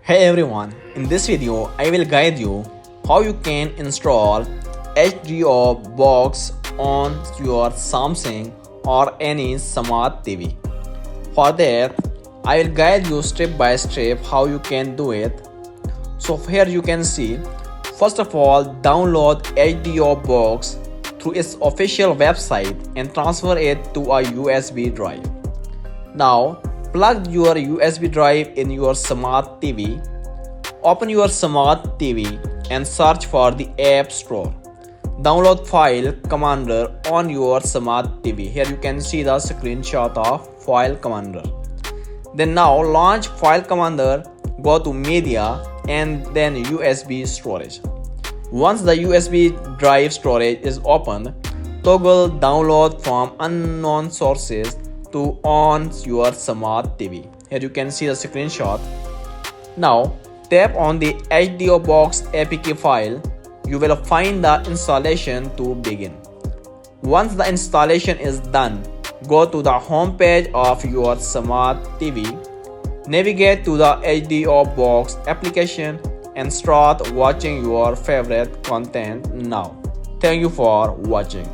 Hey everyone, in this video I will guide you how you can install HDO box on your Samsung or any smart TV. For that, I will guide you step by step how you can do it. So here you can see, first of all, download HDO box through its official website and transfer it to a USB drive. Now plug your USB drive in your smart TV. Open your smart TV and search for the App Store. Download File Commander on your smart TV. Here you can see the screenshot of File Commander. Then now launch File Commander, go to Media and then USB storage. Once the USB drive storage is opened, toggle download from unknown sources to on your smart TV. Here you can see the screenshot. Now tap on the HDO box APK file. You will find the installation to begin. Once the installation is done, go to the home page of your smart TV. Navigate to the HDO box application and start watching your favorite content now. Thank you for watching.